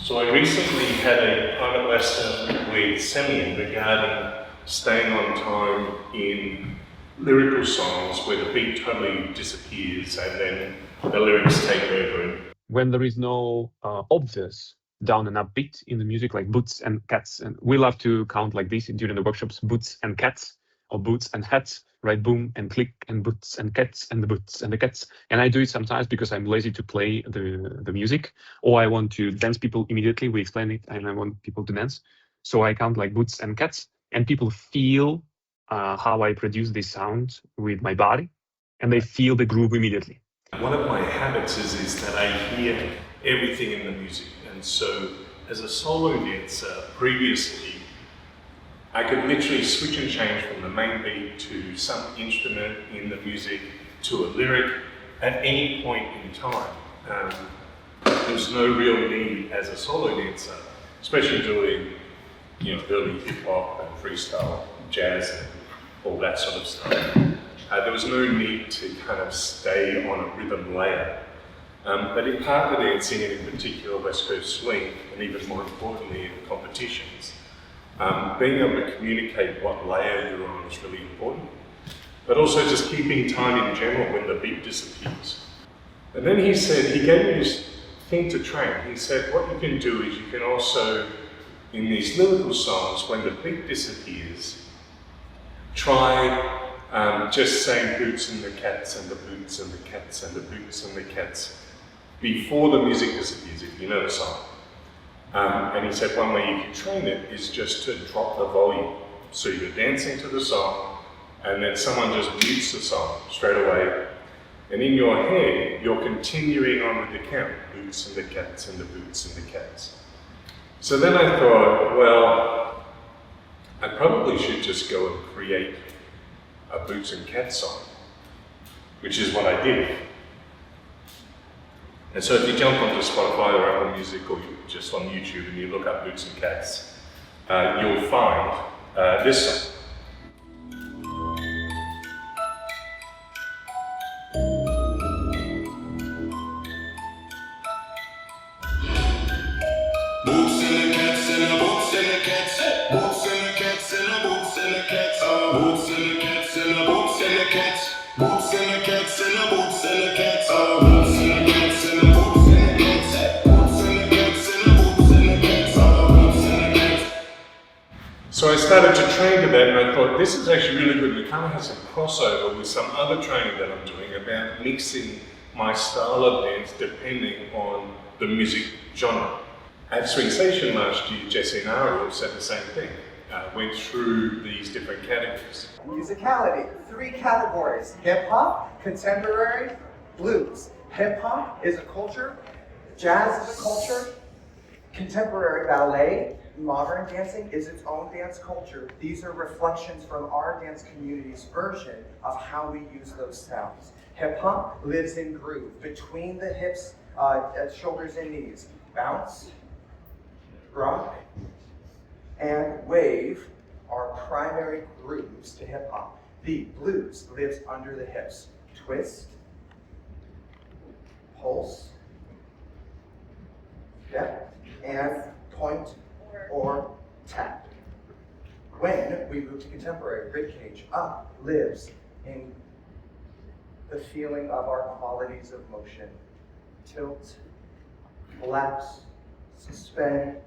So I recently had a private lesson with Semyon regarding staying on time in lyrical songs where the beat totally disappears and then the lyrics take over. When there is no obvious down and up beat in the music, like boots and cats, and we love to count like this during the workshops: boots and cats, or boots and hats, right? Boom and click, and boots and cats, and the boots and the cats. And I do it sometimes because I'm lazy to play the music, or I want to dance people immediately. We explain it, and I want people to dance. So I count like boots and cats, and people feel how I produce this sound with my body, and they feel the groove immediately. One of my habits is that I hear everything in the music, and so as a solo dancer previously, I could literally switch and change from the main beat to some instrument in the music to a lyric at any point in time. There's no real need as a solo dancer, especially doing early hip hop and freestyle, jazz and all that sort of stuff. There was no need to kind of stay on a rhythm layer. But in partner dancing, and in particular West Coast swing, and even more importantly in competitions, being able to communicate what layer you're on is really important. But also just keeping time in general when the beat disappears. And then he said, he gave me this thing to train. He said, what you can do is you can also, in these lyrical songs, when the beat disappears, try just saying boots and the cats and the boots and the cats and the boots and the cats before the music disappears, if you know the song. And he said one way you can train it is just to drop the volume. So you're dancing to the song and then someone just mutes the song straight away. And in your head, you're continuing on with the count, boots and the cats and the boots and the cats. So then I thought, well, I probably should just go and create a boots and cats song, which is what I did. And so if you jump onto Spotify or Apple Music or just on YouTube and you look up Boots and Cats, you'll find this song. Boots and the cats and the boots and the cats, boots and the cats and the boots and the cats, boots and the cats and the boots and the cats, boots and the cats and the boots and the cats, boots and the cats and the boots and the cats, boots and the cats and the boots and the cats, boots and the cats. So I started to train to that and I thought this is actually really good. It kind of has some crossover with some other training that I'm doing about mixing my style of dance depending on the music genre. At Swing Station last year, Jesse and Ariel said the same thing. Went through these different categories. Musicality, 3 categories: hip hop, contemporary, blues. Hip hop is a culture, jazz is a culture, contemporary ballet, modern dancing is its own dance culture. These are reflections from our dance community's version of how we use those sounds. Hip hop lives in groove between the hips, shoulders and knees. Bounce, rock, and wave are primary grooves to hip hop. The blues lives under the hips. Twist, pulse, step, and point or tap. When we move to contemporary, ribcage up lives in the feeling of our qualities of motion. Tilt, collapse, suspend,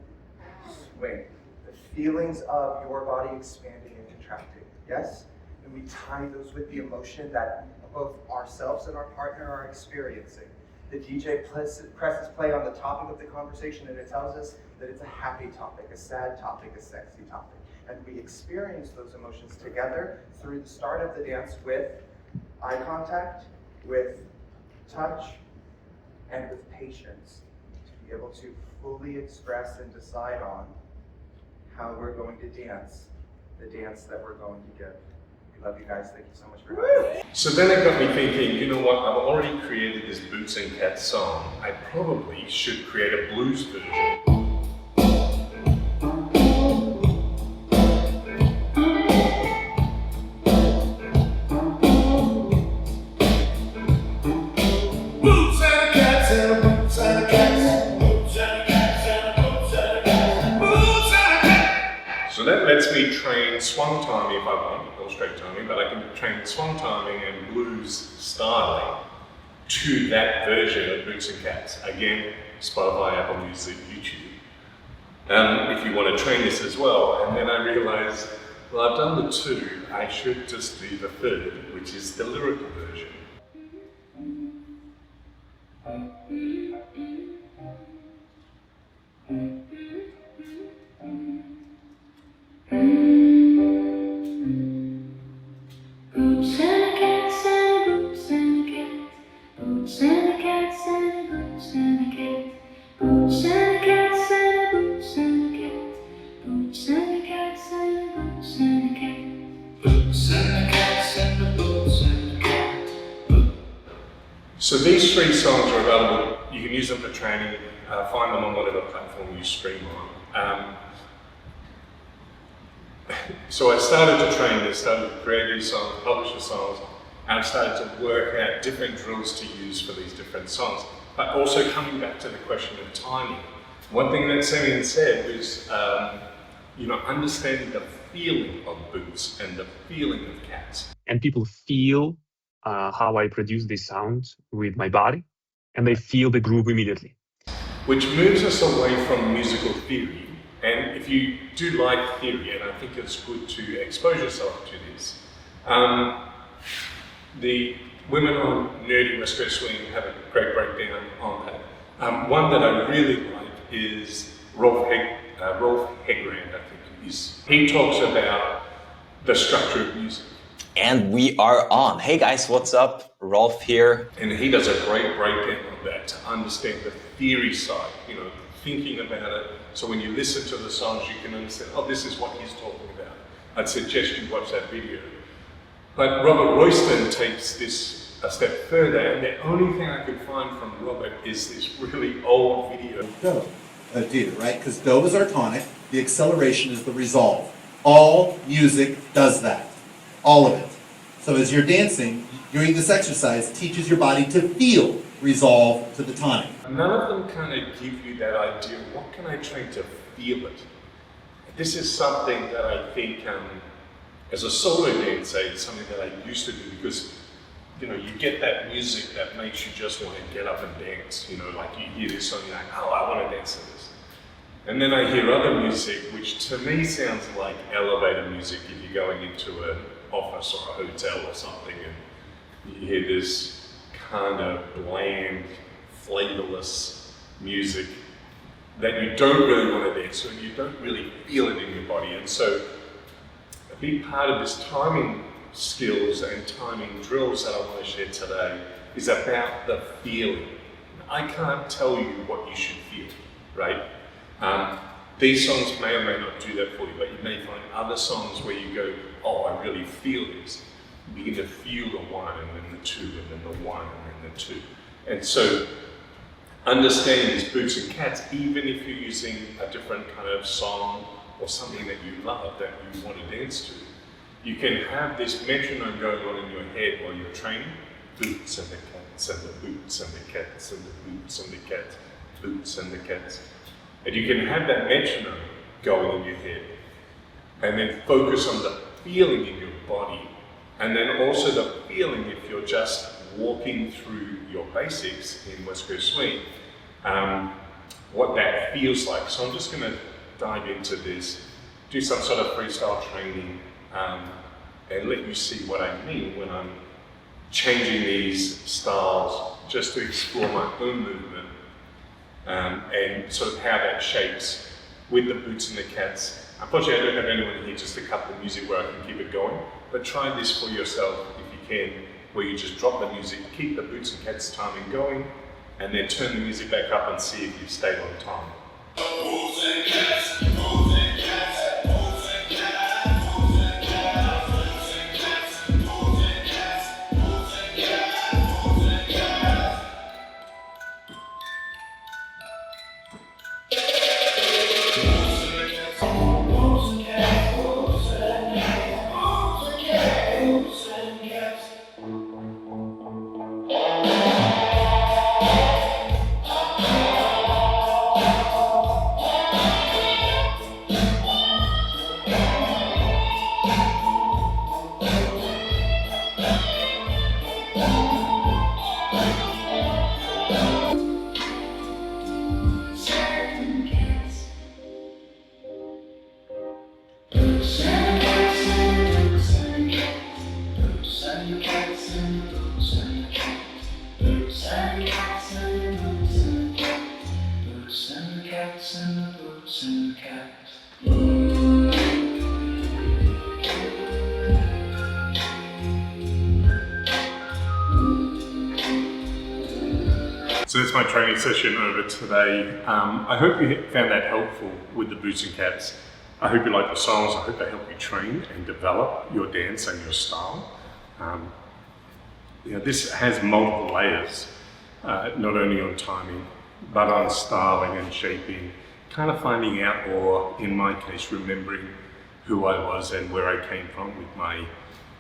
swing. The feelings of your body expanding and contracting, yes? And we tie those with the emotion that both ourselves and our partner are experiencing. The DJ presses play on the topic of the conversation and it tells us that it's a happy topic, a sad topic, a sexy topic. And we experience those emotions together through the start of the dance with eye contact, with touch, and with patience to be able to fully express and decide on how we're going to dance, the dance that we're going to give. We love you guys. Thank you so much for having me. So then it got me thinking, you know what, I've already created this Boots and Cats song. I probably should create a blues version. Boots and the cats and the boots and the cats, boots and the cats and the boots. lets me train swung timing if I want, or straight timing, but I can train swung timing and blues styling to that version of Boots and Cats. Again, Spotify, Apple Music, YouTube. If you want to train this as well. And then I realized, well, I've done the two, I should just do the third, which is the lyrical version. Boots and the cats and the boots and the cats. Boots and the cats and the boots and the cats. Boots and the cats and the boots and the cats. Boots and the cats and the boots and the cats. Boots and the cats and the boots and the cats. So these three songs are available. You can use them for training. Find them on whatever platform you stream on. So I started to train this, started to create these songs, publish the songs, and I started to work out different drills to use for these different songs. But also coming back to the question of timing. One thing that Simeon said was, understanding the feeling of Boots and the feeling of Cats. And people feel how I produce this sound with my body, and they feel the groove immediately. Which moves us away from musical theory. And if you do like theory, and I think it's good to expose yourself to this, the women on Nerdy West Coast Swing have a great breakdown on that. One that I really like is Rolf Hegrand, I think it is. He talks about the structure of music. And we are on. Hey guys, what's up? Rolf here. And he does a great breakdown of that to understand the theory side, thinking about it. So when you listen to the songs, you can understand, oh, this is what he's talking about. I'd suggest you watch that video. But Robert Royston takes this a step further, and the only thing I could find from Robert is this really old video. Do, right? Because do is our tonic, the acceleration is the resolve. All music does that. All of it. So as you're dancing, doing this exercise teaches your body to feel resolve to the tonic. None of them kind of give you that idea, what can I train to feel it? This is something that I think, as a solo dancer, it's something that I used to do because, you get that music that makes you just want to get up and dance. Like you hear this song, you're like, oh, I want to dance to this. And then I hear other music, which to me sounds like elevator music if you're going into an office or a hotel or something, and you hear this kind of bland, flavorless music that you don't really want to dance to, and you don't really feel it in your body. And so a big part of this timing skills and timing drills that I want to share today is about the feeling. I can't tell you what you should feel, right? These songs may or may not do that for you, but you may find other songs where you go, oh, I really feel this. You begin to feel the one, and then the two, and then the one, and then the two. And so, understanding these Boots and Cats, even if you're using a different kind of song or something that you love, that you want to dance to, you can have this metronome going on in your head while you're training. Boots and the cats, and the boots and the cats, and the boots and the cats, boots and the cats. And you can have that metronome going in your head, and then focus on the feeling in your body, and then also the feeling if you're just walking through your basics in West Coast Swing, what that feels like. So I'm just going to dive into this, do some sort of freestyle training, and let you see what I mean when I'm changing these styles just to explore my own movement, and sort of how that shapes with the Boots and the Cats. Unfortunately, I don't have anyone here just to cut the music where I can keep it going, but try this for yourself if you can, where you just drop the music, keep the Boots and Cats timing going, and then turn the music back up and see if you've stayed on time. Boots and cats, boots and cats, boots and cats, boots and cats, boots and cats, boots and cats, boots and cats, boots and cats. cats and the boots and the cats. So that's my training session over today. I hope you found that helpful with the Boots and Cats. I hope you like the songs. I hope they help you train and develop your dance and your style. This has multiple layers, not only on timing, but on styling and shaping, kind of finding out, or in my case, remembering who I was and where I came from with my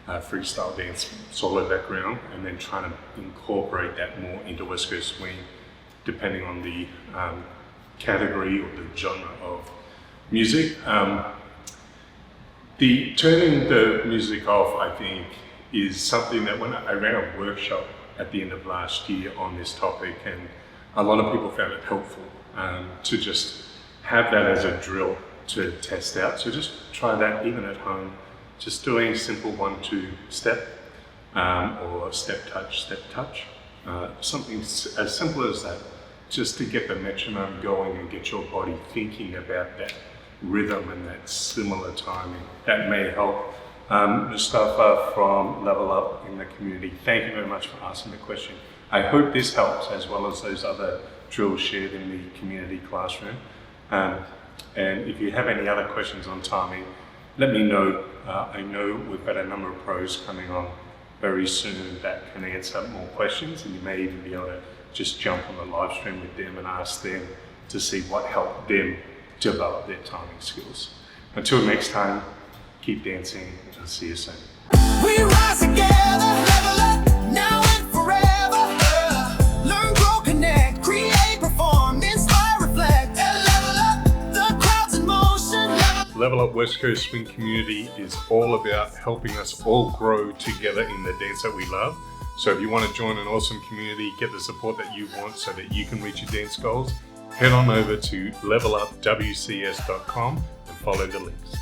freestyle dance solo background, and then trying to incorporate that more into West Coast swing, depending on the category or the genre of music. The turning the music off, I think, is something that when I ran a workshop at the end of last year on this topic, and a lot of people found it helpful to just have that as a drill to test out. So just try that even at home. Just doing simple 1-2 step or step touch, something as simple as that, just to get the metronome going and get your body thinking about that rhythm and that similar timing. That may help. Mustafa from Level Up in the community, thank you very much for asking the question. I hope this helps, as well as those other drills shared in the community classroom. And if you have any other questions on timing, let me know. I know we've got a number of pros coming on very soon that can answer more questions, and you may even be able to just jump on the live stream with them and ask them to see what helped them develop their timing skills. Until next time, keep dancing. I'll see you soon. We rise together, level up, now and forever. Learn, grow, connect, create, perform, inspire, reflect, and level up. The crowd's in motion. Level Up West Coast Swing Community is all about helping us all grow together in the dance that we love. So if you want to join an awesome community, get the support that you want so that you can reach your dance goals, head on over to levelupwcs.com and follow the links.